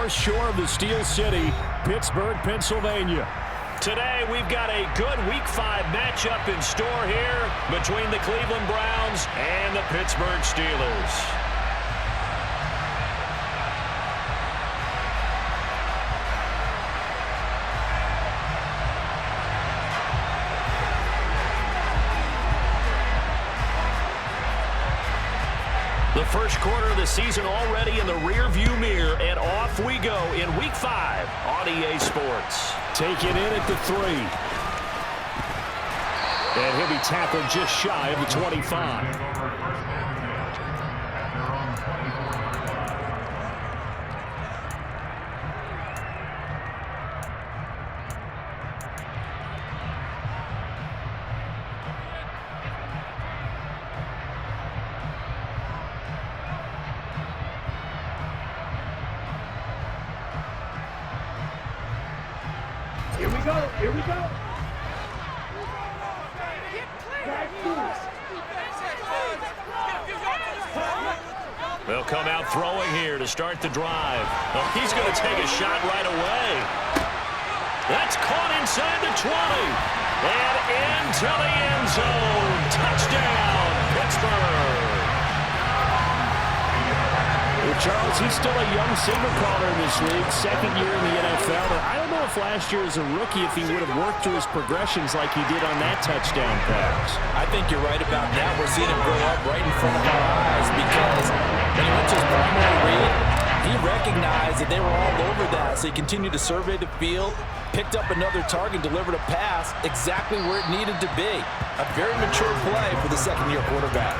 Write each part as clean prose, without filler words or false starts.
North Shore of the Steel City, Pittsburgh, Pennsylvania. Today, we've got a good Week 5 matchup in store here between the Cleveland Browns and the Pittsburgh Steelers. The first quarter of the season already in the rearview mirror, and off we go in Week 5 on EA Sports. Taken in at the 3. And he'll be tackled just shy of the 25. Here we go. They'll come out throwing here to start the drive. Oh, he's going to take a shot right away. That's caught inside the 20. And into the end zone. Touchdown, Pittsburgh. Well, Charles, he's still a young signal caller in this league, second year in the NFL. But I don't know if last year as a rookie, if he would have worked through his progressions like he did on that touchdown pass. I think you're right about that. We're seeing him grow up right in front of our eyes because when he went to his primary read, he recognized that they were all over that. So he continued to survey the field, picked up another target, delivered a pass exactly where it needed to be. A very mature play for the second-year quarterback.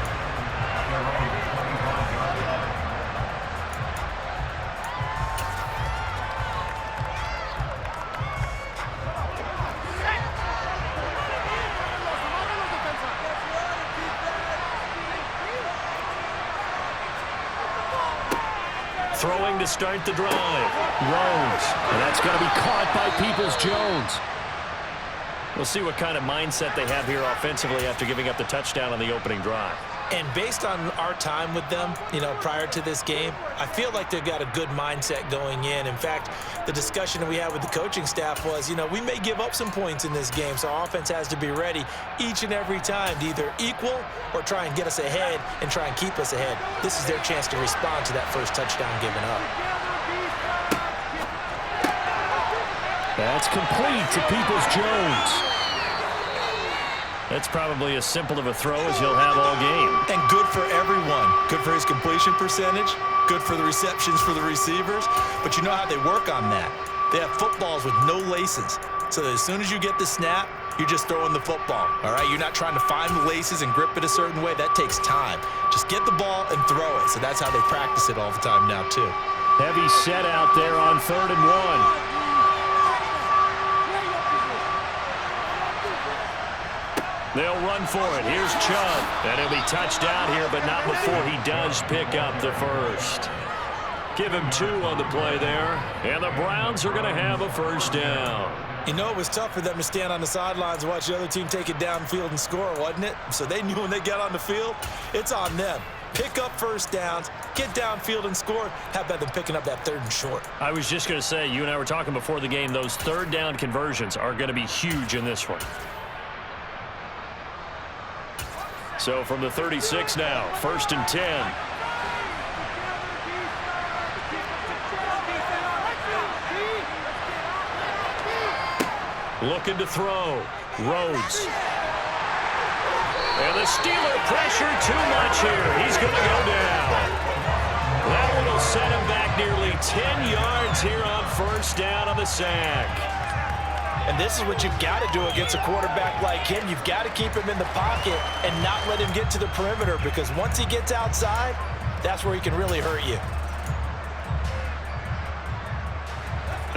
Throwing to start the drive. Rhodes. And that's going to be caught by Peoples-Jones. We'll see what kind of mindset they have here offensively after giving up the touchdown on the opening drive. And based on our time with them, prior to this game, I feel like they've got a good mindset going in. In fact, the discussion that we had with the coaching staff was, we may give up some points in this game, so our offense has to be ready each and every time to either equal or try and get us ahead and try and keep us ahead. This is their chance to respond to that first touchdown given up. That's complete to Peoples-Jones. That's probably as simple of a throw as he'll have all game. And good for everyone. Good for his completion percentage. Good for the receptions for the receivers. But you know how they work on that. They have footballs with no laces. So that as soon as you get the snap, you're just throwing the football. All right? You're not trying to find the laces and grip it a certain way. That takes time. Just get the ball and throw it. So that's how they practice it all the time now, too. Heavy set out there on 3rd and 1. They'll run for it. Here's Chubb. And he'll be touched down here, but not before he does pick up the first. Give him 2 on the play there. And the Browns are going to have a first down. It was tough for them to stand on the sidelines and watch the other team take it downfield and score, wasn't it? So they knew when they got on the field, it's on them. Pick up first downs, get downfield and score. How about them picking up that 3rd and short? I was just going to say, you and I were talking before the game, those 3rd down conversions are going to be huge in this one. So from the 36 now, 1st and 10. Looking to throw. Rhodes. And the Steeler pressure too much here. He's going to go down. That one will set him back nearly 10 yards here on 1st down on the sack. And this is what you've got to do against a quarterback like him. You've got to keep him in the pocket and not let him get to the perimeter, because once he gets outside, that's where he can really hurt you.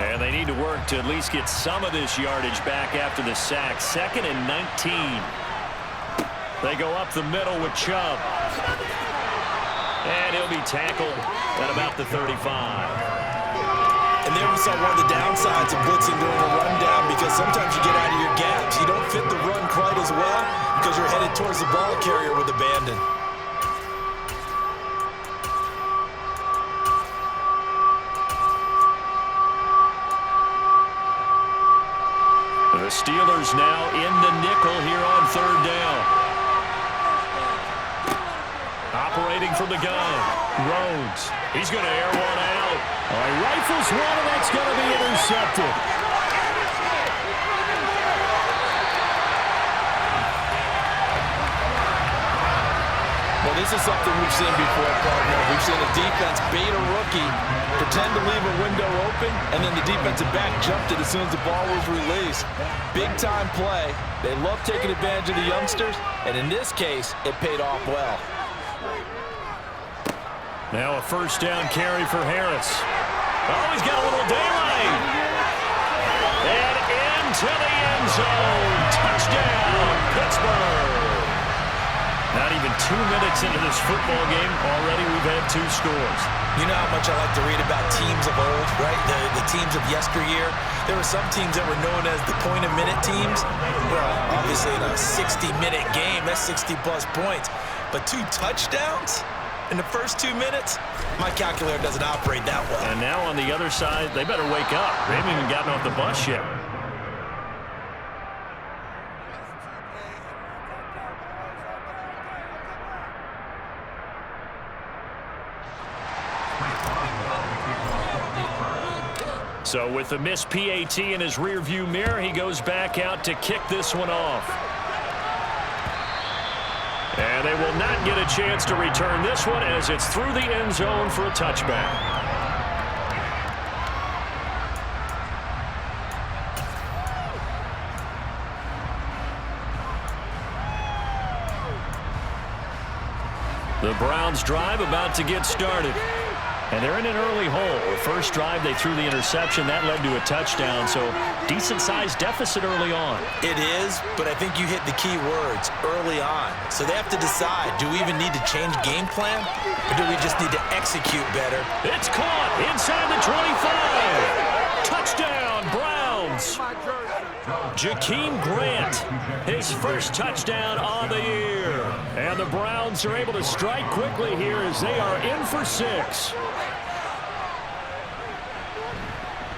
And they need to work to at least get some of this yardage back after the sack. 2nd and 19. They go up the middle with Chubb. And he'll be tackled at about the 35. And there we saw one of the downsides of blitzing during a rundown, because sometimes you get out of your gaps. You don't fit the run quite as well because you're headed towards the ball carrier with abandon. The Steelers now in the nickel here on third down. Operating from the gun. Rhodes. He's going to air one out. He rifles one, and that's going to be intercepted. Well, this is something we've seen before, partner. We've seen a defense bait a rookie, pretend to leave a window open, and then the defensive back jumped it as soon as the ball was released. Big-time play. They love taking advantage of the youngsters, and in this case, it paid off well. Now a first down carry for Harris. Oh, he's got a little daylight. And into the end zone. Touchdown, Pittsburgh. Not even 2 minutes into this football game, already we've had 2 scores. You know how much I like to read about teams of old, right? The teams of yesteryear. There were some teams that were known as the point-a-minute teams. Well, obviously in a 60-minute game, that's 60-plus points. But 2 touchdowns in the first 2 minutes? My calculator doesn't operate that well. And now on the other side, they better wake up. They haven't even gotten off the bus yet. So with the missed PAT in his rearview mirror, he goes back out to kick this one off. And they will not get a chance to return this one as it's through the end zone for a touchback. The Browns drive about to get started. And they're in an early hole. The first drive, they threw the interception. That led to a touchdown, so decent-sized deficit early on. It is, but I think you hit the key words, early on. So they have to decide, do we even need to change game plan, or do we just need to execute better? It's caught inside the 25. Touchdown, Browns. Jakeem Grant, his first touchdown on the year. And the Browns are able to strike quickly here as they are in for 6.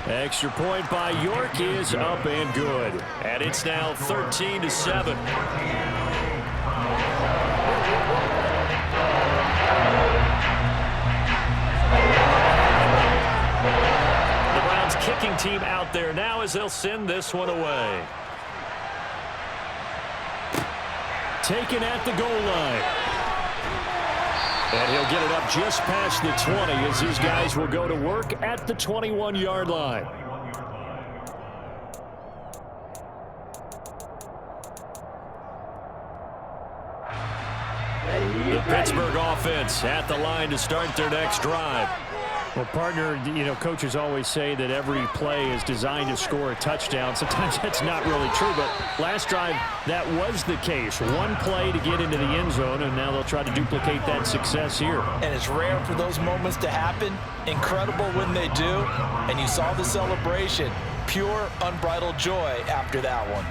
Extra point by York is up and good. And it's now 13-7. The Browns kicking team out there now as they'll send this one away. Taken at the goal line. And he'll get it up just past the 20 as these guys will go to work at the 21-yard line. The Pittsburgh offense at the line to start their next drive. Well, partner, you know, coaches always say that every play is designed to score a touchdown. Sometimes that's not really true, but last drive, that was the case. One play to get into the end zone, and now they'll try to duplicate that success here. And it's rare for those moments to happen. Incredible when they do. And you saw the celebration. Pure, unbridled joy after that one.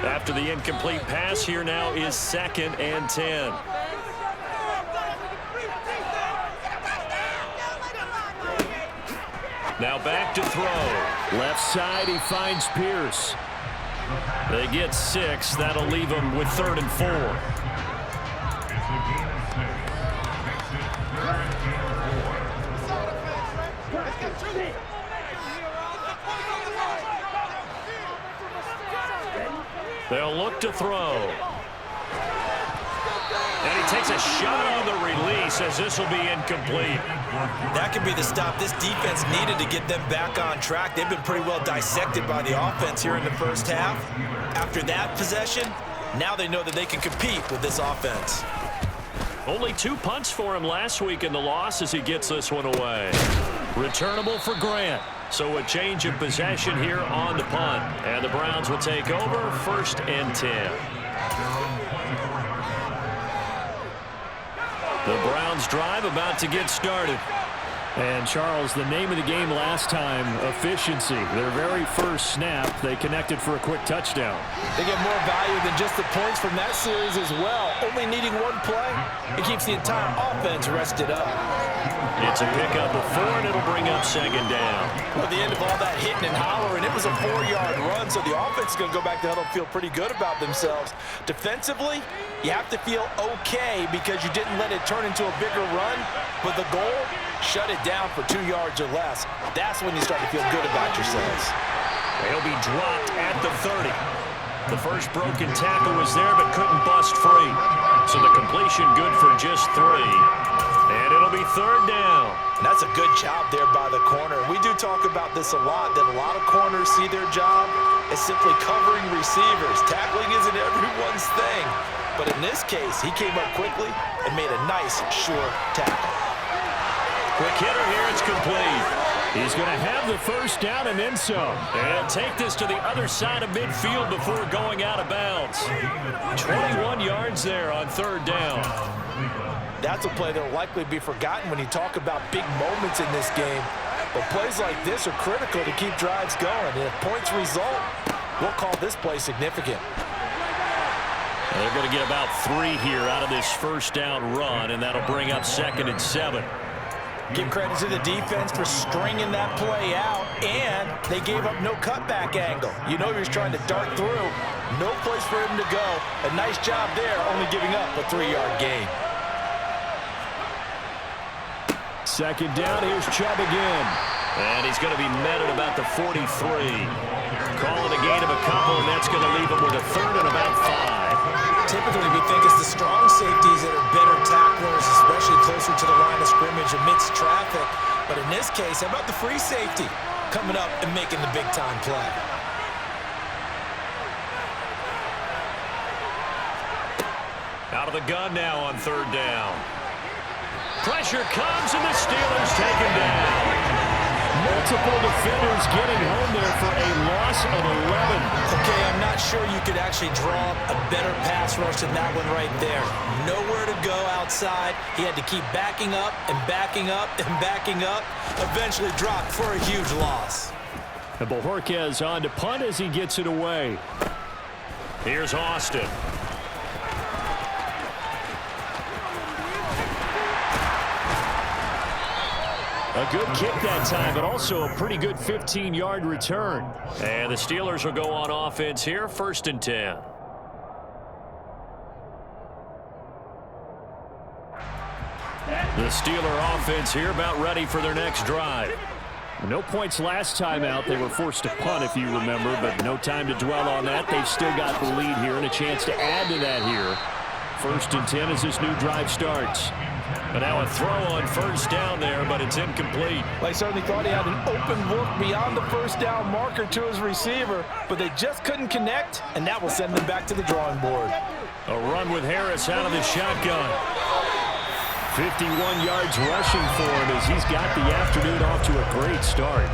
After the incomplete pass, here now is 2nd and 10. Now back to throw. Left side, he finds Pierce. They get 6. That'll leave them with 3rd and 4. They'll look to throw. And he takes a shot on the release as this will be incomplete. That could be the stop this defense needed to get them back on track. They've been pretty well dissected by the offense here in the first half. After that possession, now they know that they can compete with this offense. Only 2 punts for him last week in the loss as he gets this one away. Returnable for Grant. So a change of possession here on the punt. And the Browns will take over 1st and 10. The Browns drive about to get started. And, Charles, the name of the game last time, efficiency. Their very first snap, they connected for a quick touchdown. They get more value than just the points from that series as well. Only needing one play, it keeps the entire offense rested up. It's a pickup of 4, and it'll bring up second down. Well, at the end of all that hitting and hollering, it was a 4-yard run, so the offense is going to go back to huddle and feel pretty good about themselves. Defensively, you have to feel okay because you didn't let it turn into a bigger run, but the goal, shut it down for 2 yards or less. That's when you start to feel good about yourselves. He'll be dropped at the 30. The first broken tackle was there, but couldn't bust free. So the completion good for just 3. And it'll be third down. And that's a good job there by the corner. We do talk about this a lot, that a lot of corners see their job as simply covering receivers. Tackling isn't everyone's thing. But in this case, he came up quickly and made a nice, sure tackle. Quick hitter here, it's complete. He's going to have the first down and then some. And take this to the other side of midfield before going out of bounds. 21 yards there on third down. That's a play that will likely be forgotten when you talk about big moments in this game. But plays like this are critical to keep drives going. And if points result, we'll call this play significant. They're going to get about 3 here out of this first down run, and that'll bring up second and 7. Give credit to the defense for stringing that play out, and they gave up no cutback angle. You know he was trying to dart through. No place for him to go. A nice job there, only giving up a 3-yard gain. Second down, here's Chubb again. And he's going to be met at about the 43. Call it a gain of a couple, and that's going to leave him with a third and about 5. Typically, we think it's the strong safeties that are better tacklers, especially closer to the line of scrimmage amidst traffic. But in this case, how about the free safety coming up and making the big-time play? Out of the gun now on third down. Pressure comes, and the Steelers take him down. Multiple defenders getting home there for a loss of 11. Okay, I'm not sure you could actually draw a better pass rush than that one right there. Nowhere to go outside. He had to keep backing up and backing up and backing up. Eventually dropped for a huge loss. And Bojorquez on to punt as he gets it away. Here's Austin. A good kick that time, but also a pretty good 15-yard return. And the Steelers will go on offense here, 1st and 10. The Steeler offense here about ready for their next drive. No points last time out. They were forced to punt, if you remember, but no time to dwell on that. They've still got the lead here and a chance to add to that here. 1st and 10 as this new drive starts. But now a throw on first down there, but it's incomplete. They certainly thought he had an open look beyond the first down marker to his receiver, but they just couldn't connect, and that will send them back to the drawing board. A run with Harris out of the shotgun. 51 yards rushing for him as he's got the afternoon off to a great start.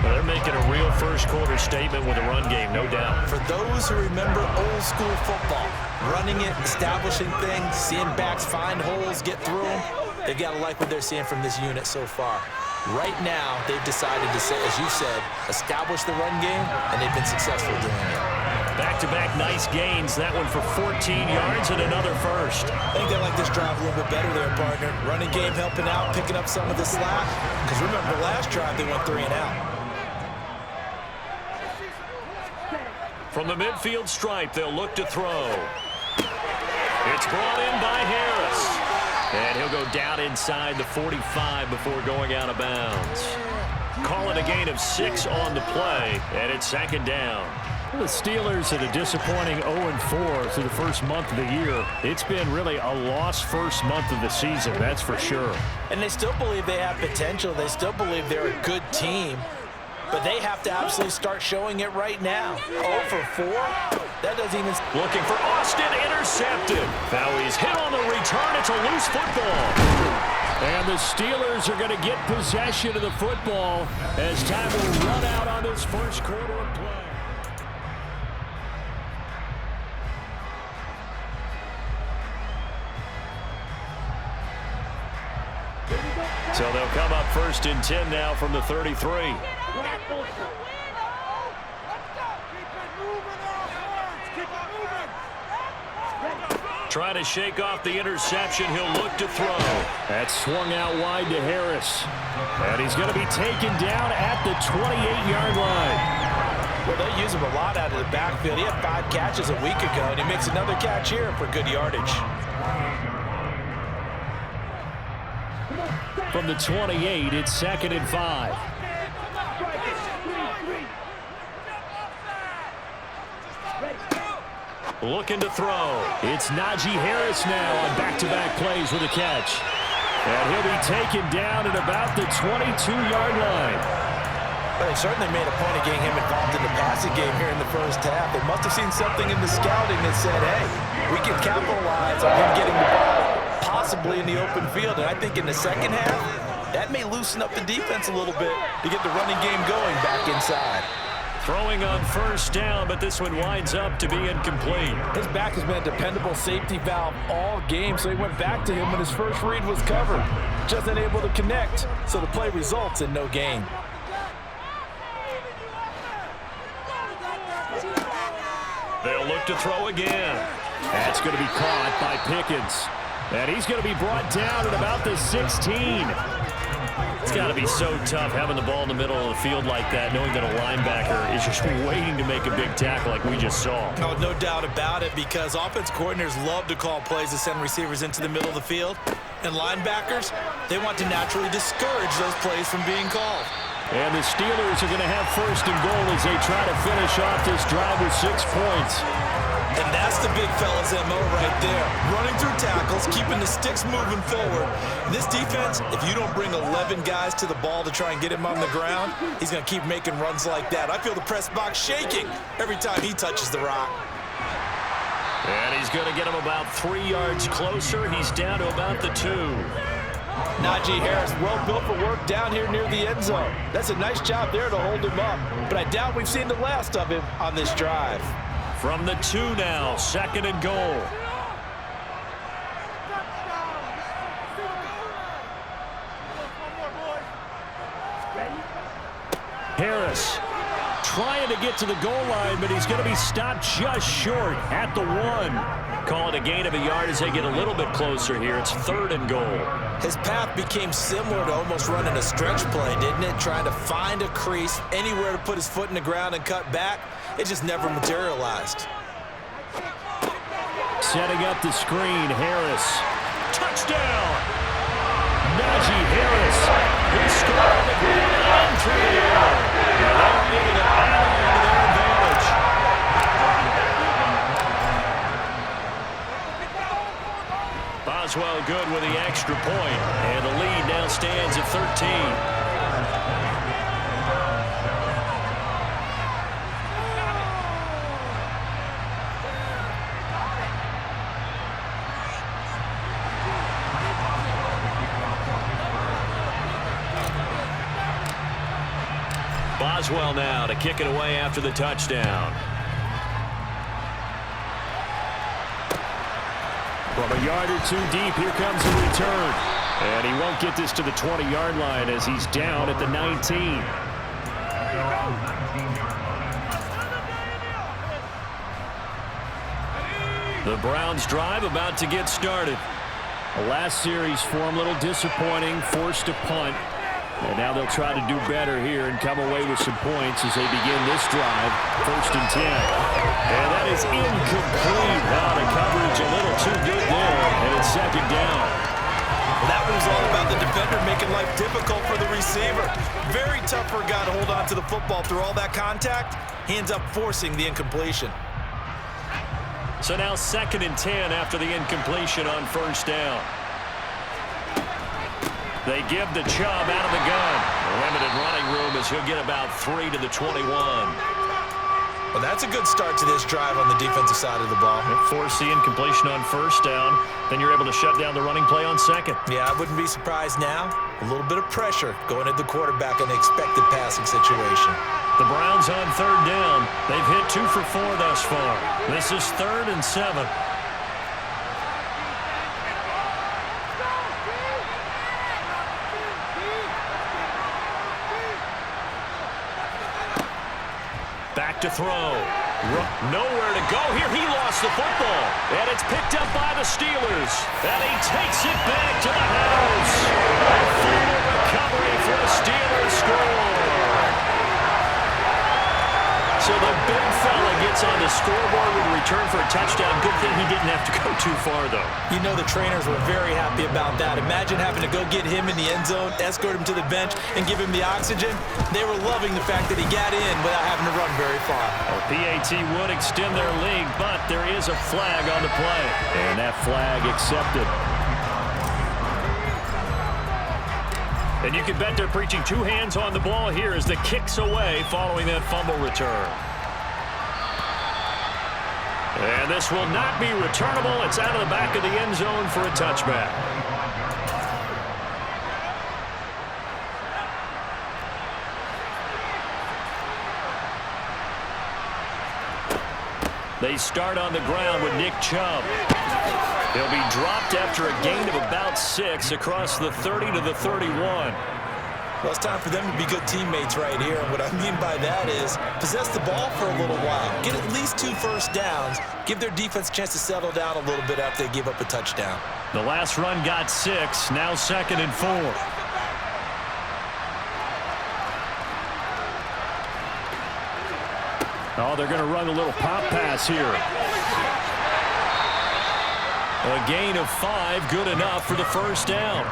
Well, they're making a real first-quarter statement with a run game, no doubt. For those who remember old-school football, running it, establishing things, seeing backs find holes, get through them, they've got to like what they're seeing from this unit so far. Right now, they've decided to, as you said, establish the run game, and they've been successful doing it. Back-to-back nice gains. That one for 14 yards and another first. I think they like this drive a little bit better there, partner. Running game helping out, picking up some of the slack. Because remember, the last drive, they went 3 and out. From the midfield stripe, they'll look to throw. It's brought in by Harris. And he'll go down inside the 45 before going out of bounds. Call it a gain of 6 on the play, and it's second down. The Steelers at a disappointing 0-4 through the first month of the year. It's been really a lost first month of the season, that's for sure. And they still believe they have potential. They still believe they're a good team. But they have to absolutely start showing it right now. 0-4? That doesn't even... Looking for Austin, intercepted. Now he's hit on the return. It's a loose football. And the Steelers are going to get possession of the football as time will run out on this first quarter of play. So they'll come up 1st and 10 now from the 33. Trying to shake off the interception. He'll look to throw. That's swung out wide to Harris. And he's going to be taken down at the 28-yard line. Well, they use him a lot out of the backfield. He had 5 catches a week ago, and he makes another catch here for good yardage. From the 28, it's 2nd and 5. Looking to throw. It's Najee Harris now on back-to-back plays with a catch. And he'll be taken down at about the 22-yard line. Well, they certainly made a point of getting him involved in the passing game here in the first half. They must have seen something in the scouting that said, hey, we can capitalize on him getting the ball possibly in the open field. And I think in the second half, that may loosen up the defense a little bit to get the running game going back inside. Throwing on first down, but this one winds up to be incomplete. His back has been a dependable safety valve all game, so he went back to him when his first read was covered. Just unable to connect, so the play results in no gain. They'll look to throw again. That's going to be caught by Pickens. And he's going to be brought down at about the 16. It's got to be so tough having the ball in the middle of the field like that, knowing that a linebacker is just waiting to make a big tackle like we just saw. Oh, no doubt about it, because offense coordinators love to call plays to send receivers into the middle of the field. And linebackers, they want to naturally discourage those plays from being called. And the Steelers are going to have 1st and goal as they try to finish off this drive with 6 points. And that's the big fella's MO right there. Running through tackles, keeping the sticks moving forward. This defense, if you don't bring 11 guys to the ball to try and get him on the ground, he's going to keep making runs like that. I feel the press box shaking every time he touches the rock. And he's going to get him about 3 yards closer. He's down to about the 2. Najee Harris, well built for work down here near the end zone. That's a nice job there to hold him up. But I doubt we've seen the last of him on this drive. From the 2 now, 2nd and goal. Harris trying to get to the goal line, but he's going to be stopped just short at the 1. Call it a gain of a yard as they get a little bit closer here. It's 3rd and goal. His path became similar to almost running a stretch play, didn't it? Trying to find a crease, anywhere to put his foot in the ground and cut back. It just never materialized. Setting up the screen, Harris. Touchdown! Najee Harris. He scored on the ground through the air. They're able to add on to their advantage. Boswell good with the extra point, and the lead now stands at 13. Boswell now to kick it away after the touchdown. From a yard or 2 deep, here comes a return. And he won't get this to the 20-yard line as he's down at the 19. The Browns drive about to get started. The last series for him, a little disappointing, forced to punt. And now they'll try to do better here and come away with some points as they begin this drive. 1st and 10. And that is incomplete. Wow, the coverage a little too good there. And it's 2nd down. Well, that one was all about the defender making life difficult for the receiver. Very tough for a guy to hold on to the football through all that contact. He ends up forcing the incompletion. So now 2nd and 10 after the incompletion on 1st down. They give the Chubb out of the gun. Limited running room as he'll get about 3 to the 21. Well, that's a good start to this drive on the defensive side of the ball. Force the incompletion on 1st down. Then you're able to shut down the running play on 2nd. Yeah, I wouldn't be surprised now. A little bit of pressure going at the quarterback in the expected passing situation. The Browns on 3rd down. They've hit 2 for 4 thus far. This is 3rd and 7. Back to throw. Nowhere to go here. He lost the football. And it's picked up by the Steelers. And he takes it back to the house. A fumble recovery for the Steelers score. So the big fella gets on the scoreboard with a return for a touchdown. Good thing he didn't have to go too far, though. You know the trainers were very happy about that. Imagine having to go get him in the end zone, escort him to the bench, and give him the oxygen. They were loving the fact that he got in without having to run very far. Well, PAT would extend their lead, but there is a flag on the play. And that flag accepted. And you can bet they're preaching two hands on the ball here as the kick's away following that fumble return. And this will not be returnable. It's out of the back of the end zone for a touchback. They start on the ground with Nick Chubb. He'll be dropped after a gain of about 6 across the 30 to the 31. Well, it's time for them to be good teammates right here. And what I mean by that is possess the ball for a little while. Get at least 2 first downs. Give their defense a chance to settle down a little bit after they give up a touchdown. The last run got 6. Now 2nd and 4. Oh, they're going to run a little pop pass here. A gain of 5, good enough for the first down.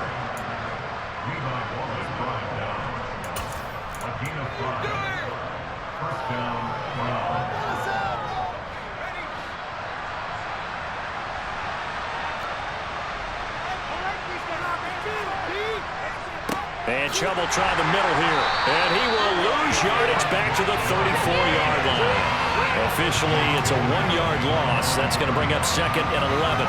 And Chubb will try the middle here. And he will lose yardage back to the 34-yard line. Officially, it's a 1-yard loss. That's going to bring up 2nd and 11.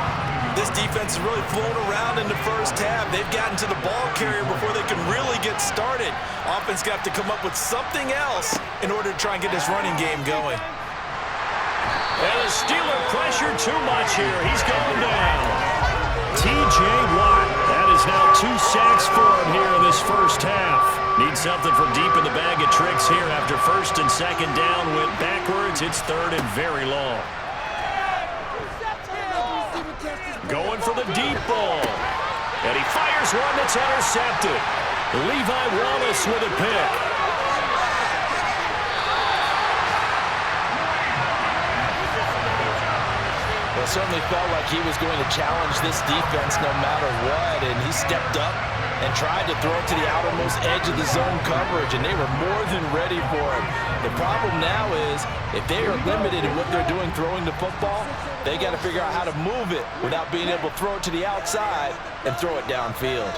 This defense has really flown around in the first half. They've gotten to the ball carrier before they can really get started. Offense got to come up with something else in order to try and get this running game going. And the Steeler pressure too much here. He's going down. T.J. Watt. That is now 2 sacks for him here in this first half. Needs something from deep in the bag of tricks here after 1st and 2nd down. Went backwards. It's 3rd and very long. Going for the deep ball. And he fires one that's intercepted. Levi Wallace with a pick. Well, it certainly felt like he was going to challenge this defense no matter what, and he stepped up and tried to throw it to the outermost edge of the zone coverage, and they were more than ready for it. The problem now is if they are limited in what they're doing throwing the football, they got to figure out how to move it without being able to throw it to the outside and throw it downfield.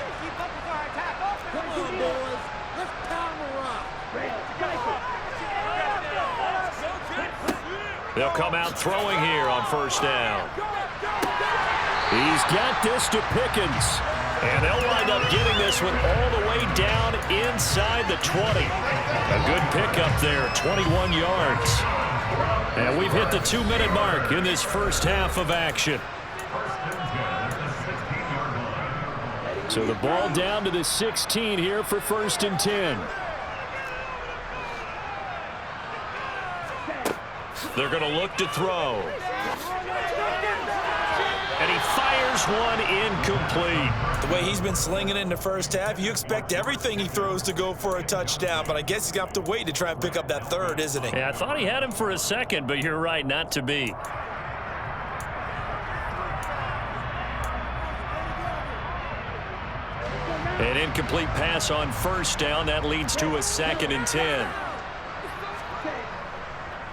They'll come out throwing here on 1st down. He's got this to Pickens. And they'll wind up getting this one all the way down inside the 20. A good pickup there, 21 yards. And we've hit the 2-minute mark in this first half of action. So the ball down to the 16 here for 1st and 10. They're going to look to throw. And he fires one incomplete. The way he's been slinging it in the first half, you expect everything he throws to go for a touchdown, but I guess he's going to have to wait to try and pick up that 3rd, isn't he? Yeah, I thought he had him for a second, but you're right, not to be. An incomplete pass on 1st down. That leads to a 2nd and 10.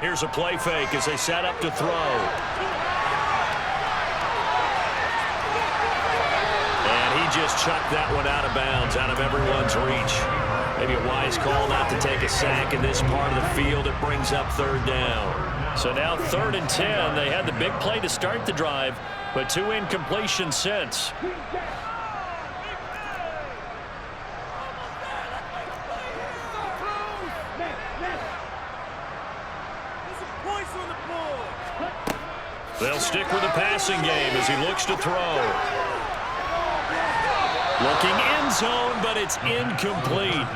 Here's a play fake as they set up to throw. And he just chucked that one out of bounds, out of everyone's reach. Maybe a wise call not to take a sack in this part of the field. It brings up 3rd down. So now 3rd and 10. They had the big play to start the drive, but 2 incompletions since. They'll stick with the passing game as he looks to throw. Looking end zone, but it's incomplete.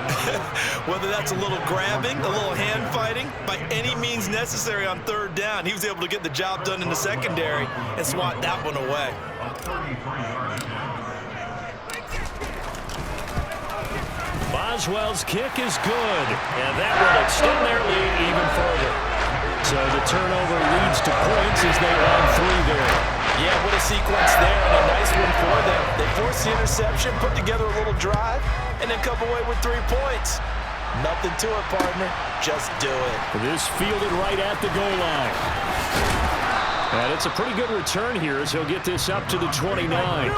Whether that's a little grabbing, a little hand fighting, by any means necessary on third down, he was able to get the job done in the secondary and swat that one away. Boswell's kick is good, and that will extend their lead even further. So the turnover leads to points as they run 3 there. Yeah, what a sequence there, and a nice one for them. They force the interception, put together a little drive, and then come away with 3 points. Nothing to it, partner. Just do it. This fielded right at the goal line. And it's a pretty good return here as he'll get this up to the 29.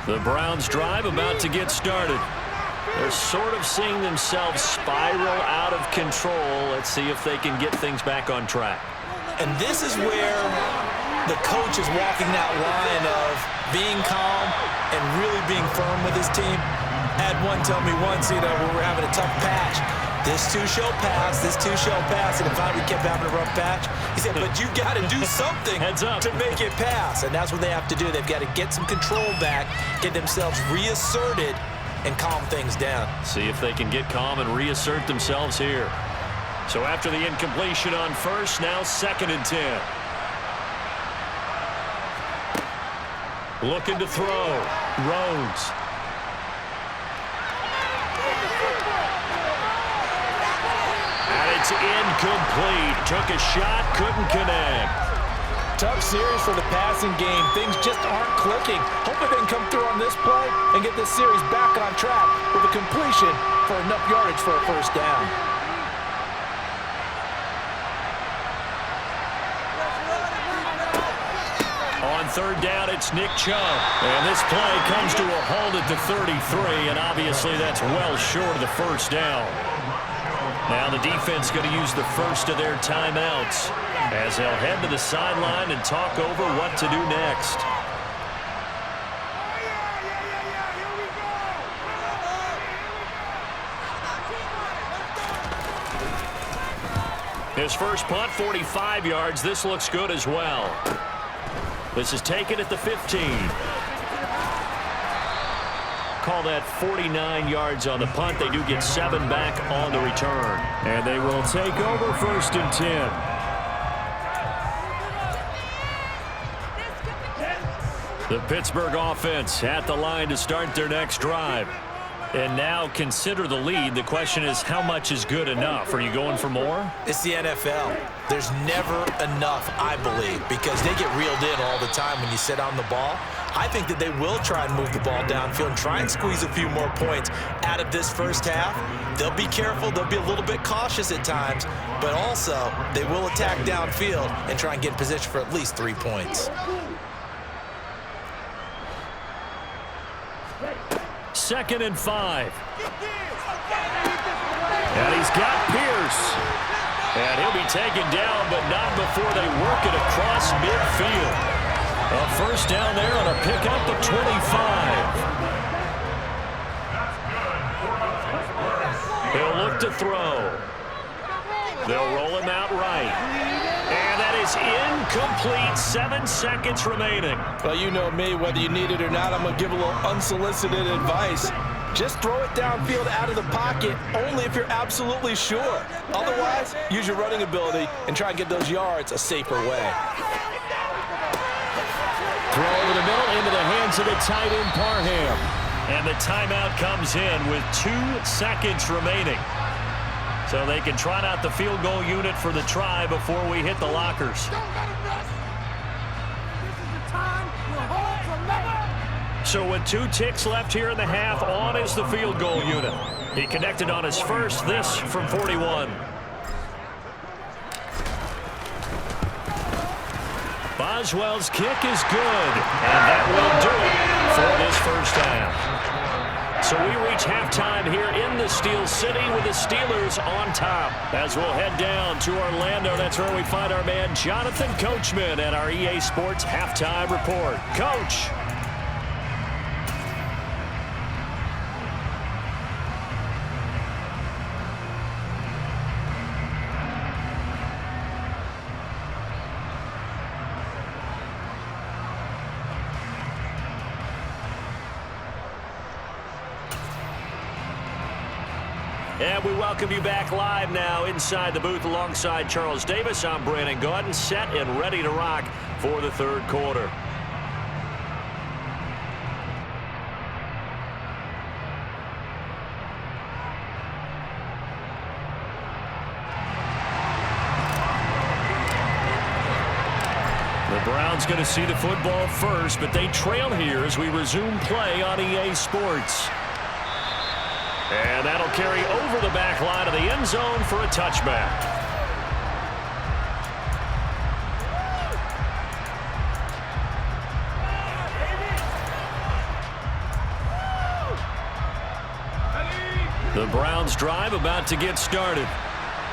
The Browns drive about to get started. They're sort of seeing themselves spiral out of control. Let's see if they can get things back on track. And this is where the coach is walking that line of being calm and really being firm with his team. I had one tell me once, when we're having a tough patch, this too shall pass, this too shall pass, and finally we kept having a rough patch. He said, but you got to do something Heads up. to make it pass, and that's what they have to do. They've got to get some control back, get themselves reasserted, and calm things down. See if they can get calm and reassert themselves here. So after the incompletion on first, now 2nd and 10. Looking to throw. Rhodes. And it's incomplete. Took a shot, couldn't connect. Tough series for the passing game. Things just aren't clicking. Hopefully they can come through on this play and get this series back on track with a completion for enough yardage for a first down. On 3rd down, it's Nick Chubb. And this play comes to a halt at the 33, and obviously that's well short of the first down. Now the defense going to use the first of their timeouts as they'll head to the sideline and talk over what to do next. His first punt, 45 yards. This looks good as well. This is taken at the 15. Call that 49 yards on the punt. They do get 7 back on the return. And they will take over 1st and 10. The Pittsburgh offense at the line to start their next drive. And now consider the lead. The question is, how much is good enough? Are you going for more? It's the NFL. There's never enough, I believe, because they get reeled in all the time when you sit on the ball. I think that they will try and move the ball downfield and try and squeeze a few more points out of this first half. They'll be careful. They'll be a little bit cautious at times, but also they will attack downfield and try and get in position for at least 3 points. 2nd and 5. And he's got Pierce. And he'll be taken down, but not before they work it across midfield. A first down there on a pickup of 25. He'll look to throw. They'll roll him out right. And that is incomplete. 7 seconds remaining. Well, you know me, whether you need it or not, I'm going to give a little unsolicited advice. Just throw it downfield out of the pocket only if you're absolutely sure. Otherwise, use your running ability and try and get those yards a safer way. Throw over the middle into the hands of the tight end, Parham. And the timeout comes in with 2 seconds remaining. So they can trot out the field goal unit for the try before we hit the lockers. So with 2 ticks left here in the half, on is the field goal unit. He connected on his first, this from 41. Boswell's kick is good, and that will do it for this first half. So we reach halftime here in the Steel City with the Steelers on top. As we'll head down to Orlando, that's where we find our man Jonathan Coachman at our EA Sports Halftime Report. Coach. And we welcome you back live now inside the booth alongside Charles Davis. I'm Brandon Gaudin, set and ready to rock for the third quarter. The Browns going to see the football first, but they trail here as we resume play on EA Sports. And that'll carry over the back line of the end zone for a touchback. The Browns drive about to get started.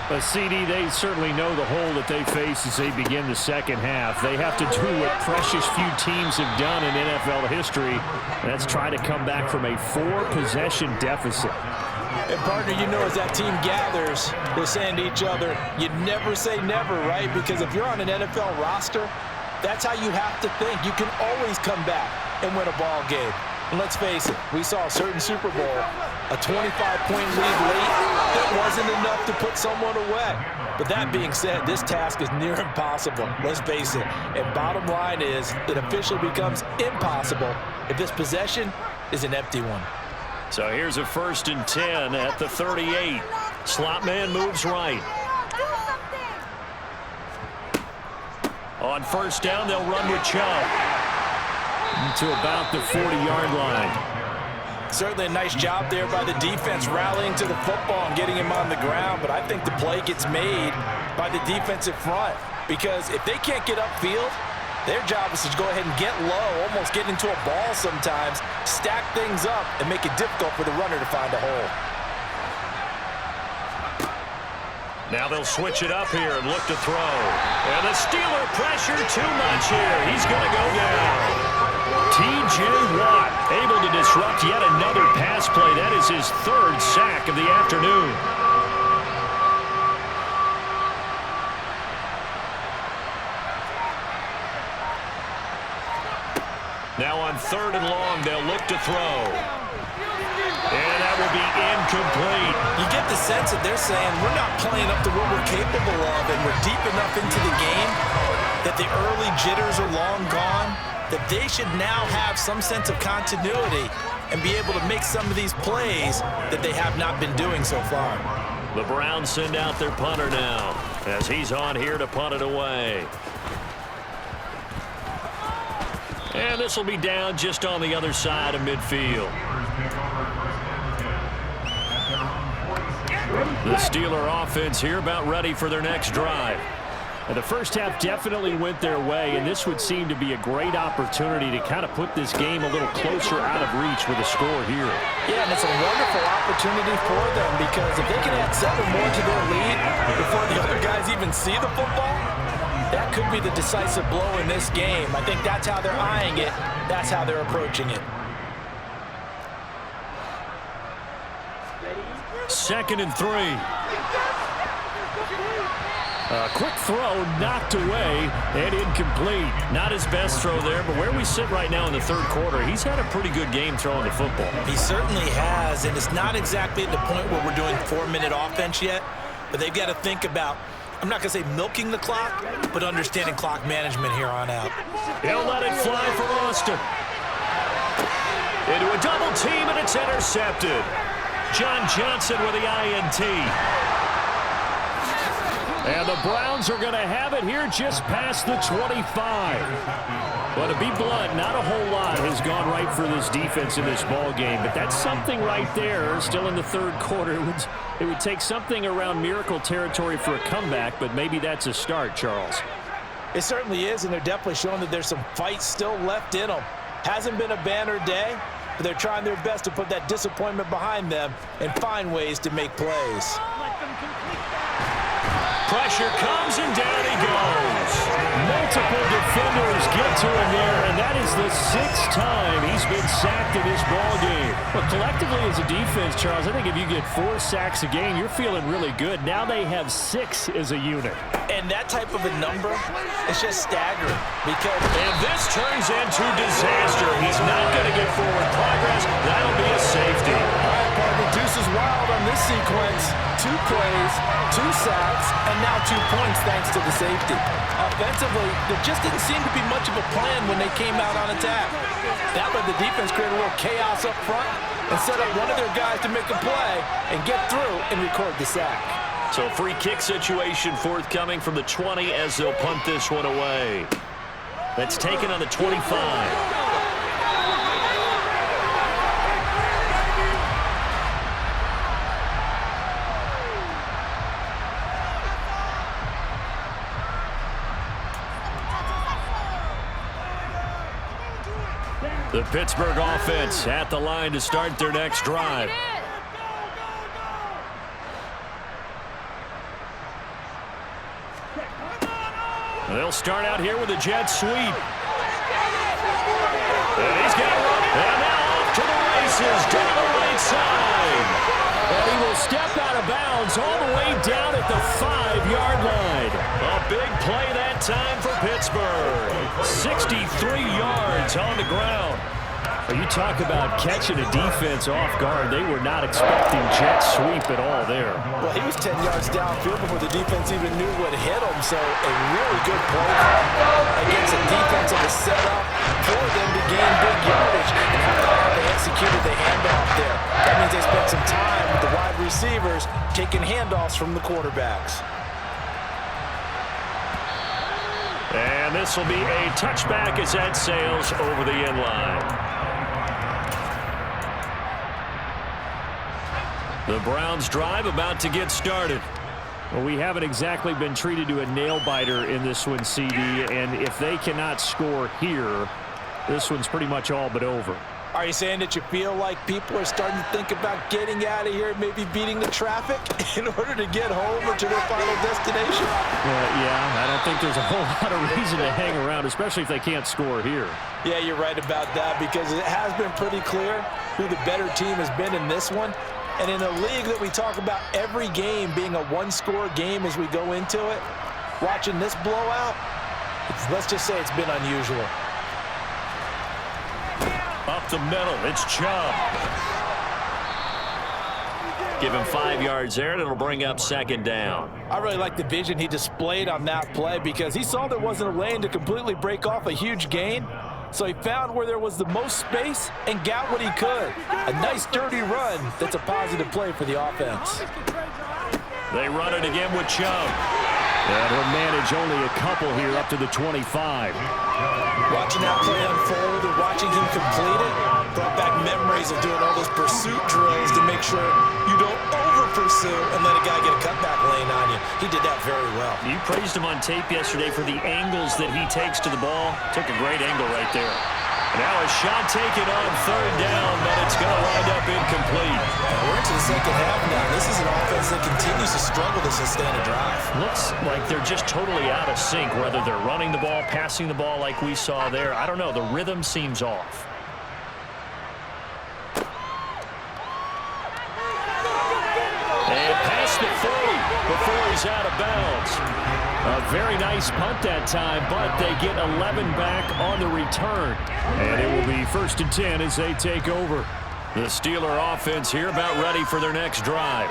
But CD, they certainly know the hole that they face as they begin the second half. They have to do what precious few teams have done in NFL history, and that's try to come back from a 4-possession deficit. And partner, you know, as that team gathers, they're saying to each other, you never say never, right? Because if you're on an NFL roster, that's how you have to think. You can always come back and win a ball game. And let's face it, we saw a certain Super Bowl, a 25-point lead late, that wasn't enough to put someone away. But that being said, this task is near impossible, let's face it. And bottom line is, it officially becomes impossible if this possession is an empty one. So here's a 1st and 10 at the 38. Slot man moves right. On 1st down, they'll run with Chubb to about the 40-yard line. Certainly a nice job there by the defense rallying to the football and getting him on the ground, but I think the play gets made by the defensive front because if they can't get upfield, their job is to go ahead and get low, almost get into a ball sometimes, stack things up, and make it difficult for the runner to find a hole. Now they'll switch it up here and look to throw. And the Steeler pressure too much here. He's going to go down. T.J. Watt able to disrupt yet another pass play. That is his 3rd sack of the afternoon. Now on 3rd and long, they'll look to throw. And that will be incomplete. You get the sense that they're saying we're not playing up to what we're capable of, and we're deep enough into the game that the early jitters are long gone, that they should now have some sense of continuity and be able to make some of these plays that they have not been doing so far. The Browns send out their punter now as he's on here to punt it away. And this will be down just on the other side of midfield. The Steeler offense here about ready for their next drive. And the first half definitely went their way, and this would seem to be a great opportunity to kind of put this game a little closer out of reach with a score here. Yeah, and it's a wonderful opportunity for them because if they can add 7 more to their lead before the other guys even see the football, that could be the decisive blow in this game. I think that's how they're eyeing it. That's how they're approaching it. 2nd and 3. A quick throw knocked away and incomplete. Not his best throw there, but where we sit right now in the 3rd quarter, he's had a pretty good game throwing the football. He certainly has, and it's not exactly at the point where we're doing 4-minute offense yet, but they've got to think about, I'm not going to say milking the clock, but understanding clock management here on out. He'll let it fly for Austin. Into a double team, and it's intercepted. John Johnson with the INT. And the Browns are going to have it here just past the 25. But to be blunt, not a whole lot has gone right for this defense in this ball game. But that's something right there, still in the 3rd quarter. It would take something around miracle territory for a comeback, but maybe that's a start, Charles. It certainly is, and they're definitely showing that there's some fight still left in them. Hasn't been a banner day, but they're trying their best to put that disappointment behind them and find ways to make plays. Pressure comes, and down he goes. Multiple defenders get to him there, and that is the 6th time he's been sacked in this ball game. But collectively as a defense, Charles, I think if you get 4 sacks a game, you're feeling really good. Now they have 6 as a unit. And that type of a number is just staggering because... And this turns into disaster. He's not going to get forward progress. That'll be a safety. All right, partner, deuce is wild on this sequence. 2 plays, 2 sacks, and now 2 points thanks to the safety. Offensively, there just didn't seem to be much of a plan when they came out on attack. That let the defense create a little chaos up front and set up one of their guys to make a play and get through and record the sack. So free kick situation forthcoming from the 20 as they'll punt this one away. That's taken on the 25. The Pittsburgh offense at the line to start their next drive. They'll start out here with a jet sweep. And he's got it. And now off to the races down the right side. And he will step out of bounds all the way down at the 5-yard line. A big play that time for Pittsburgh. 63 yards on the ground. You talk about catching a defense off guard. They were not expecting jet sweep at all there. Well, he was 10 yards downfield before the defense even knew what hit him, so a really good play against a defense that was set up for them to gain big yardage. And how they executed the handoff there. That means they spent some time with the wide receivers taking handoffs from the quarterbacks. And this will be a touchback as that sails over the end line. The Browns drive about to get started. Well, we haven't exactly been treated to a nail-biter in this one, CD, and if they cannot score here, this one's pretty much all but over. Are you saying that you feel like people are starting to think about getting out of here, maybe beating the traffic in order to get home or to their final destination? Yeah, I don't think there's a whole lot of reason to hang around, especially if they can't score here. Yeah, you're right about that because it has been pretty clear who the better team has been in this one. And in a league that we talk about every game being a one-score game as we go into it, watching this blowout, let's just say it's been unusual. Up the middle, it's Chubb. Give him 5 yards there, and it'll bring up second down. I really like the vision he displayed on that play because he saw there wasn't a lane to completely break off a huge gain. So he found where there was the most space and got what he could. A nice, dirty run that's a positive play for the offense. They run it again with Chubb. And he'll manage only a couple here up to the 25. Watching that play unfold and watching him complete it brought back memories of doing all those pursuit drills to make sure you don't over-pursue and let a guy get a cutback lane on you. He did that very well. You praised him on tape yesterday for the angles that he takes to the ball. Took a great angle right there. Now a shot taken on third down, but it's going to wind up incomplete. We're into the second half now. This is an offense that continues to struggle to sustain a drive. Looks like they're just totally out of sync, whether they're running the ball, passing the ball like we saw there. I don't know. The rhythm seems off. And past the 40 before he's out of bounds. A very nice punt that time, but they get 11 back on the return. And it will be 1st and 10 as they take over. The Steeler offense here about ready for their next drive.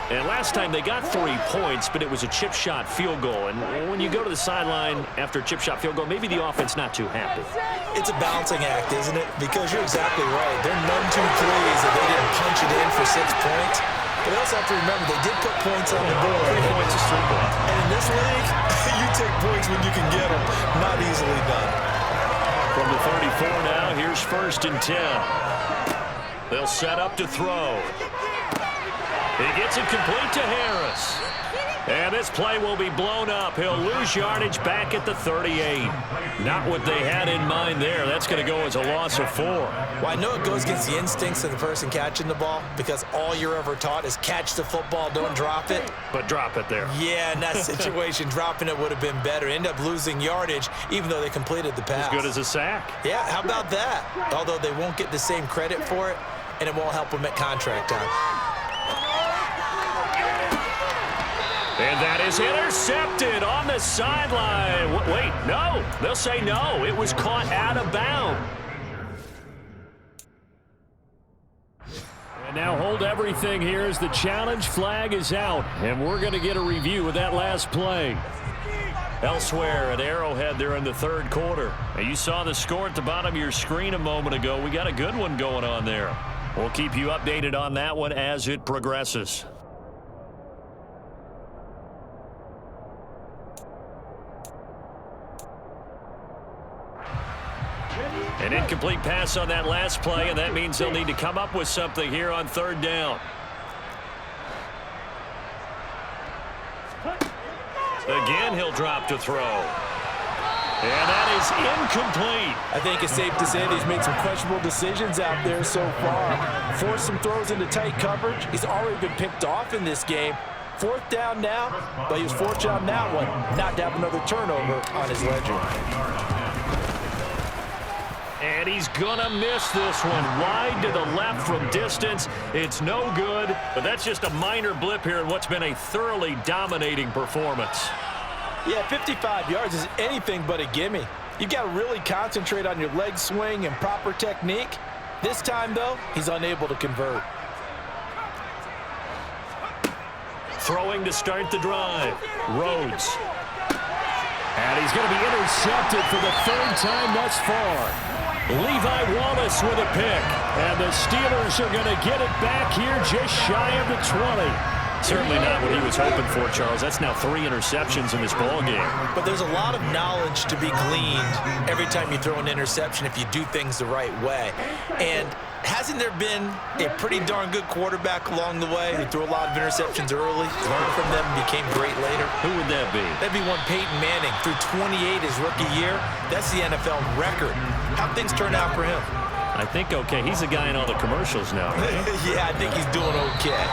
And last time they got 3 points, but it was a chip shot field goal. And when you go to the sideline after a chip shot field goal, maybe the offense not too happy. It's a balancing act, isn't it? Because you're exactly right. They're none too pleased that they didn't punch it in for 6 points. But they also have to remember they did put points on the board. 3 points is 3 points. And in this league, you take points when you can get them. Not easily done. From the 34 now, here's 1st and 10. They'll set up to throw. He gets it complete to Harris. And this play will be blown up. He'll lose yardage back at the 38. Not what they had in mind there. That's going to go as a loss of 4. Well, I know it goes against the instincts of the person catching the ball because all you're ever taught is catch the football, don't drop it. But drop it there. Yeah, in that situation, dropping it would have been better. End up losing yardage even though they completed the pass. As good as a sack. Yeah, how about that? Although they won't get the same credit for it, and it won't help them at contract time. And that is intercepted on the sideline. Wait, no. They'll say no. It was caught out of bounds. And now hold everything here as the challenge flag is out. And we're going to get a review of that last play. Elsewhere at Arrowhead there in the third quarter. Now, you saw the score at the bottom of your screen a moment ago. We got a good one going on there. We'll keep you updated on that one as it progresses. An incomplete pass on that last play, and that means they'll need to come up with something here on third down. Again, he'll drop to throw. And that is incomplete. I think it's safe to say that he's made some questionable decisions out there so far. Forced some throws into tight coverage. He's already been picked off in this game. Fourth down now, but he was fortunate on that one not to have another turnover on his ledger. And he's going to miss this one. Wide to the left from distance. It's no good, but that's just a minor blip here in what's been a thoroughly dominating performance. Yeah, 55 yards is anything but a gimme. You've got to really concentrate on your leg swing and proper technique. This time, though, he's unable to convert. Throwing to start the drive. Rhodes. And he's going to be intercepted for the third time thus far. Levi Wallace with a pick. And the Steelers are going to get it back here just shy of the 20. Certainly not what he was hoping for, Charles. That's now 3 interceptions in this ball game. But there's a lot of knowledge to be gleaned every time you throw an interception if you do things the right way. And hasn't there been a pretty darn good quarterback along the way who threw a lot of interceptions early, learned from them, and became great later? Who would that be? That'd be one Peyton Manning. Threw 28 his rookie year. That's the NFL record. How'd things turn out for him? I think okay. He's the guy in all the commercials now, right? Yeah, I think he's doing okay.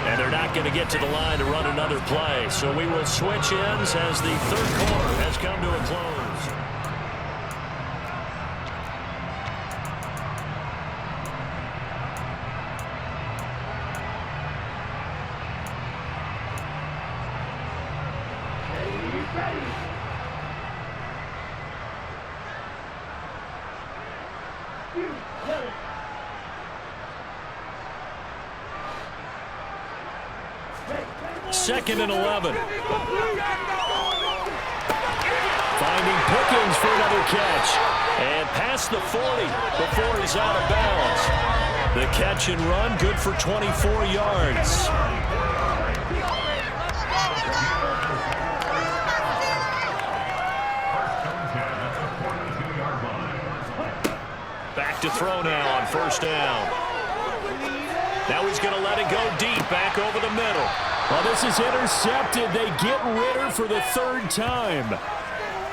And they're not going to get to the line to run another play. So we will switch ends as the third quarter has come to a close. Second and 11. Finding Pickens for another catch. And past the 40 before he's out of bounds. The catch and run, good for 24 yards. Back to throw now on first down. Now he's going to let it go deep, back over the middle. Well, this is intercepted. They get Ritter for the third time.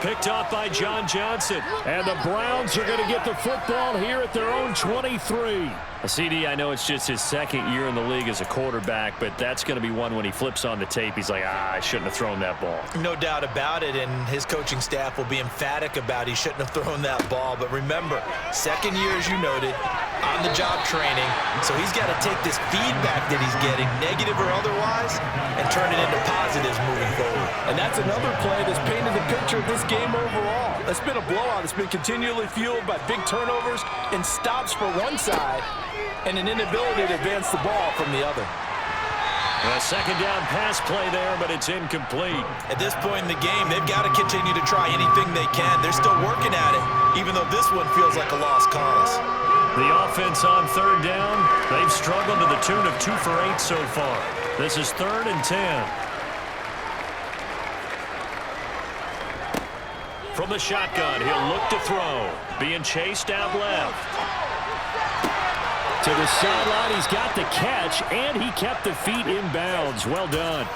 Picked off by John Johnson. And the Browns are going to get the football here at their own 23. CD, I know it's just his second year in the league as a quarterback, but that's going to be one when he flips on the tape. He's like, I shouldn't have thrown that ball. No doubt about it, and his coaching staff will be emphatic about he shouldn't have thrown that ball. But remember, second year, as you noted, on-the-job training, so he's got to take this feedback that he's getting, negative or otherwise, and turn it into positives moving forward. And that's another play that's painted the picture of this game overall. It's been a blowout. It's been continually fueled by big turnovers and stops for one side and an inability to advance the ball from the other. A second down pass play there, but it's incomplete. At this point in the game, they've got to continue to try anything they can. They're still working at it, even though this one feels like a lost cause. The offense on third down, they've struggled to the tune of 2 for 8 so far. This is 3rd and 10. From the shotgun, he'll look to throw. Being chased out left. To the sideline, he's got the catch, and he kept the feet in bounds. Well done.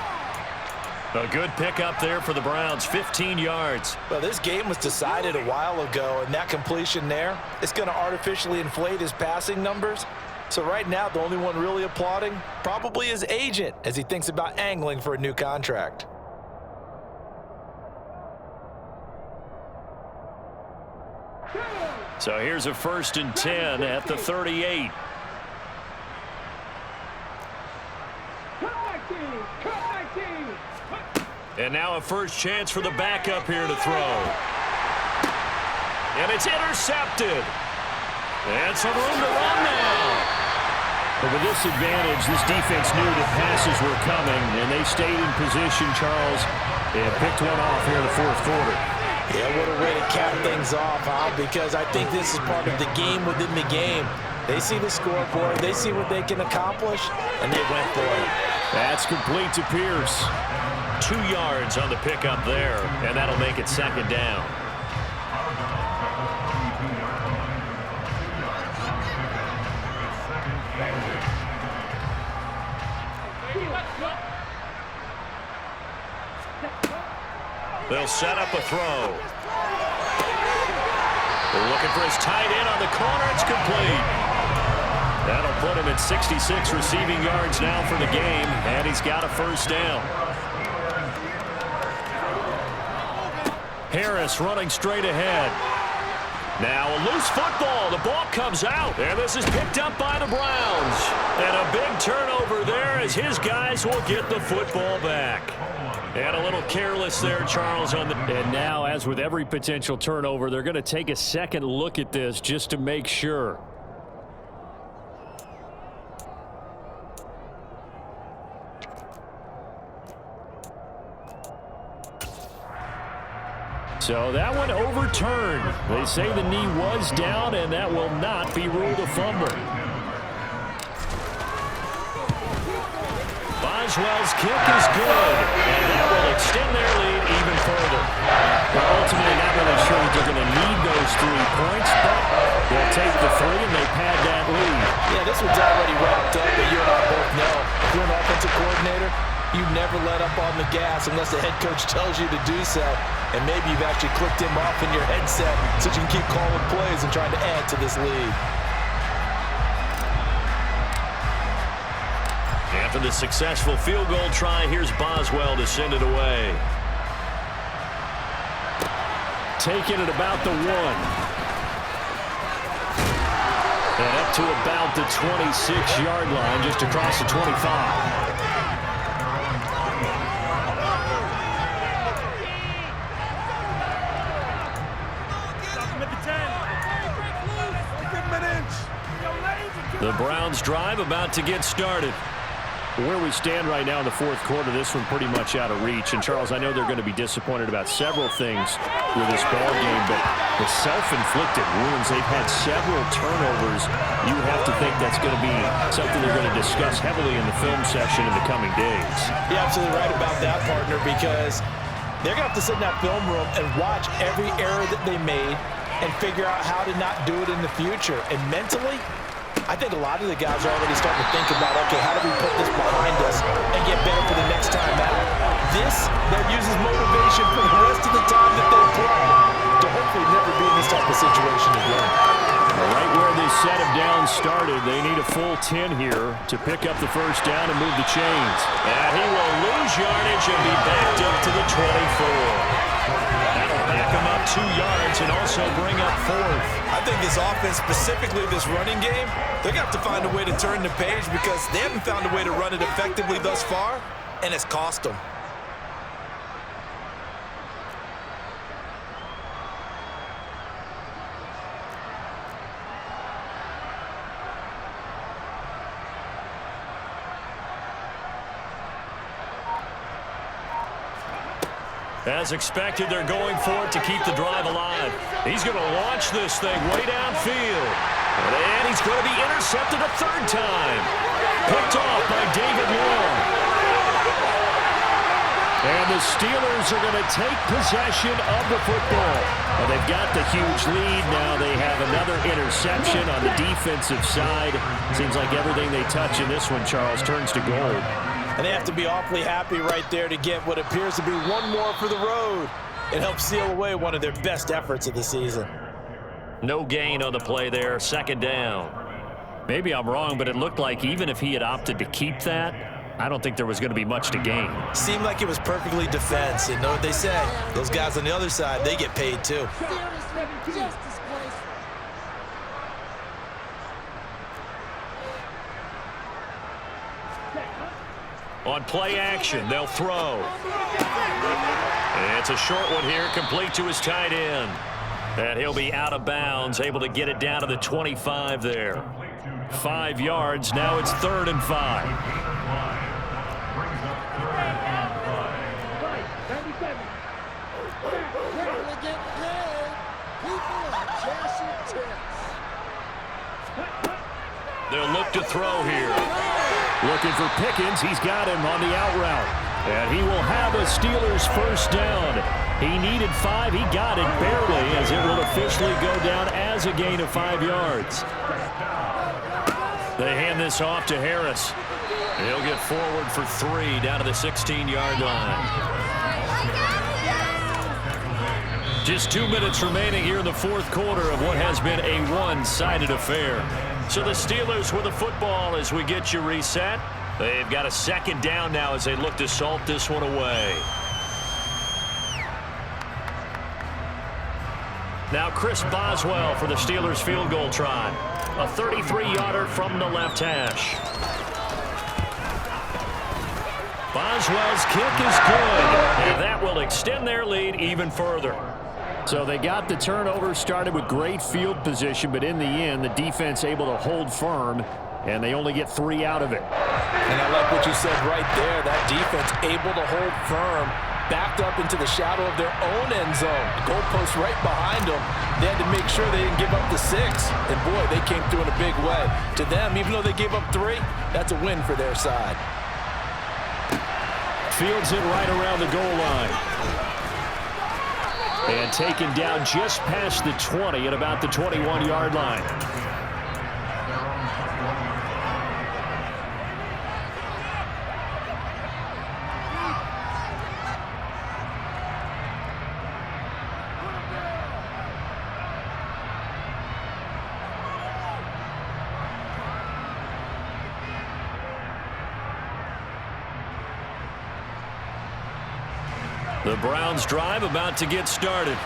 A good pickup there for the Browns, 15 yards. Well, this game was decided a while ago, and that completion there, it's going to artificially inflate his passing numbers. So right now, the only one really applauding, probably his agent, as he thinks about angling for a new contract. So here's a 1st and 10 at the 38. And now a first chance for the backup here to throw. And it's intercepted. And some room to run now. But with this advantage, this defense knew that passes were coming, and they stayed in position, Charles, and picked one off here in the fourth quarter. Yeah, what a way to cap things off, huh? Because I think this is part of the game within the game. They see the scoreboard, they see what they can accomplish, and they went for it. That's complete to Pierce. 2 yards on the pickup there, and that'll make it second down. They'll set up a throw. They're looking for his tight end on the corner. It's complete. That'll put him at 66 receiving yards now for the game, and he's got a first down. Harris running straight ahead. Now a loose football. The ball comes out, and this is picked up by the Browns. And a big turnover there as his guys will get the football back. And a little careless there, Charles. And now, as with every potential turnover, they're going to take a second look at this just to make sure. So that one overturned. They say the knee was down, and that will not be ruled a fumble. Boswell's kick is good, and that will extend their lead even further. Well, ultimately, not really sure that they're going to need those 3 points, but they'll take the 3 and they pad that lead. Yeah, this one's already wrapped up, but you and I both know if you're an offensive coordinator, you never let up on the gas unless the head coach tells you to do so. And maybe you've actually clicked him off in your headset so you can keep calling plays and trying to add to this lead. After the successful field goal try, here's Boswell to send it away. Taking it about the 1. And up to about the 26-yard line, just across the 25. The Browns drive about to get started. Where we stand right now in the fourth quarter, this one pretty much out of reach. And, Charles, I know they're going to be disappointed about several things with this ball game, but the self-inflicted wounds, they've had several turnovers. You have to think that's going to be something they're going to discuss heavily in the film session in the coming days. You're absolutely right about that, partner, because they're going to have to sit in that film room and watch every error that they made and figure out how to not do it in the future. And mentally, I think a lot of the guys are already starting to think about, okay, how do we put this behind us and get better for the next time out? This then uses motivation for the rest of the time that they play to hopefully never be in this type of situation again. Right where this set of downs started, they need a full 10 here to pick up the first down and move the chains. And he will lose yardage and be backed up to the 24. That'll back him up 2 yards and also bring up 4th. I think this offense, specifically this running game, they're going to have to find a way to turn the page because they haven't found a way to run it effectively thus far, and it's cost them. As expected, they're going for it to keep the drive alive. He's going to launch this thing way downfield. And he's going to be intercepted a 3rd time. Picked off by David Long. And the Steelers are going to take possession of the football. Well, they've got the huge lead. Now they have another interception on the defensive side. Seems like everything they touch in this one, Charles, turns to gold. And they have to be awfully happy right there to get what appears to be one more for the road. It helps seal away one of their best efforts of the season. No gain on the play there, 2nd down. Maybe I'm wrong, but it looked like even if he had opted to keep that, I don't think there was going to be much to gain. Seemed like it was perfectly defense. And know what they say? Those guys on the other side, they get paid too. On play action, they'll throw. And it's a short one here, complete to his tight end. And he'll be out of bounds, able to get it down to the 25 there. 5 yards. Now it's 3rd and 5. They'll look to throw here. Looking for Pickens. He's got him on the out route. And he will have a Steelers first down. He needed 5. He got it barely, as it will officially go down as a gain of 5 yards. They hand this off to Harris. He'll get forward for 3 down to the 16-yard line. Just 2 minutes remaining here in the 4th quarter of what has been a one-sided affair. So the Steelers with the football as we get you reset. They've got a 2nd down now as they look to salt this one away. Now Chris Boswell for the Steelers field goal try. A 33-yarder from the left hash. Boswell's kick is good, and that will extend their lead even further. So they got the turnover, started with great field position, but in the end, the defense able to hold firm, and they only get 3 out of it. And I like what you said right there. That defense able to hold firm, backed up into the shadow of their own end zone. The goalpost right behind them. They had to make sure they didn't give up the 6. And, boy, they came through in a big way. To them, even though they gave up 3, that's a win for their side. Fields it right around the goal line. And taken down just past the 20 at about the 21-yard line. The Browns drive about to get started.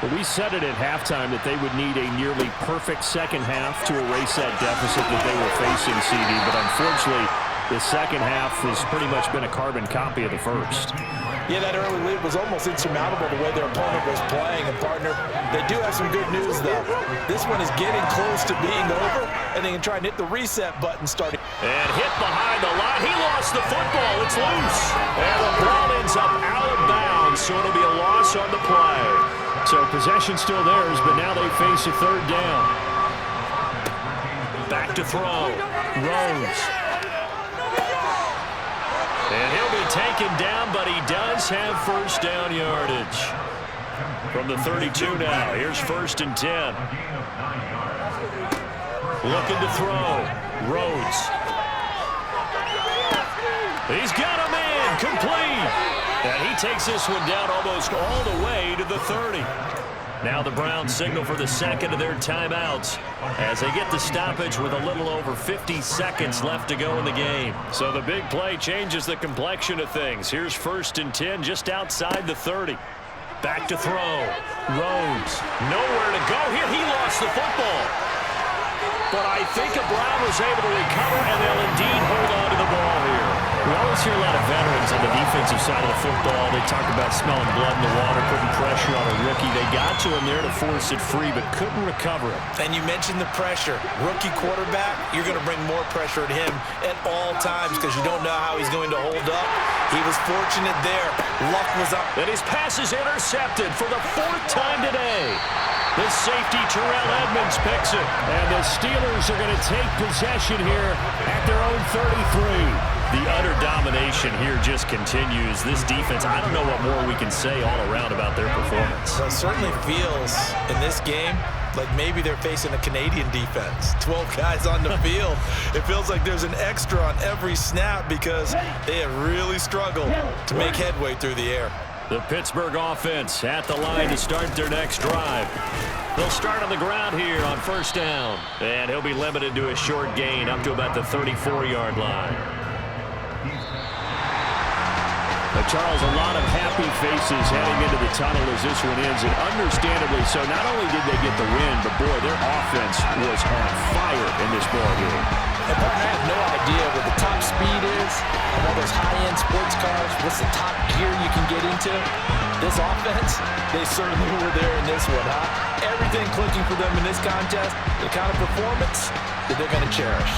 Well, we said it at halftime that they would need a nearly perfect second half to erase that deficit that they were facing, CD. But unfortunately, the second half has pretty much been a carbon copy of the first. Yeah, that early lead was almost insurmountable the way their opponent was playing. And, partner, they do have some good news, though. This one is getting close to being over, and they can try and hit the reset button starting. And hit behind the line. He lost the football. It's loose. And the ball ends up out of bounds, so it'll be a loss on the play. So possession still theirs, but now they face a 3rd down. Back to throw. Rose. And he'll be taken down, but he does have first down yardage. From the 32 now. Here's 1st and 10. Looking to throw. Rhodes. He's got him in. Complete. And he takes this one down almost all the way to the 30. Now the Browns signal for the 2nd of their timeouts as they get the stoppage with a little over 50 seconds left to go in the game. So the big play changes the complexion of things. Here's 1st and 10 just outside the 30. Back to throw. Rhodes. Nowhere to go here. He lost the football. But I think a Brown was able to recover, and they'll indeed hold on to the ball here. We always hear a lot of veterans on the defensive side of the football. They talk about smelling blood in the water, putting pressure on a rookie. They got to him there to force it free, but couldn't recover it. And you mentioned the pressure. Rookie quarterback, you're going to bring more pressure at him at all times because you don't know how he's going to hold up. He was fortunate there. Luck was up. And his pass is intercepted for the 4th time today. The safety, Terrell Edmonds, picks it. And the Steelers are going to take possession here at their own 33. The utter domination here just continues. This defense, I don't know what more we can say all around about their performance. Well, it certainly feels in this game like maybe they're facing a Canadian defense. 12 guys on the field. It feels like there's an extra on every snap because they have really struggled to make headway through the air. The Pittsburgh offense at the line to start their next drive. They'll start on the ground here on 1st down. And he'll be limited to a short gain up to about the 34-yard line. Charles, a lot of happy faces heading into the tunnel as this one ends, and understandably so. Not only did they get the win, but boy, their offense was on fire in this ball game. And I have no idea what the top speed is of all those high-end sports cars. What's the top gear you can get into? This offense, they certainly were there in this one, huh? Everything clicking for them in this contest, the kind of performance that they're going to cherish.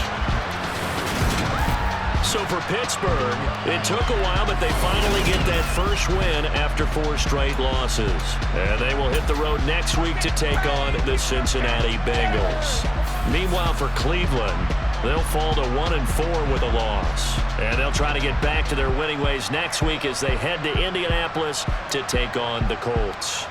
So for Pittsburgh, it took a while, but they finally get that first win after 4 straight losses. And they will hit the road next week to take on the Cincinnati Bengals. Meanwhile, for Cleveland, they'll fall to 1-4 with a loss. And they'll try to get back to their winning ways next week as they head to Indianapolis to take on the Colts.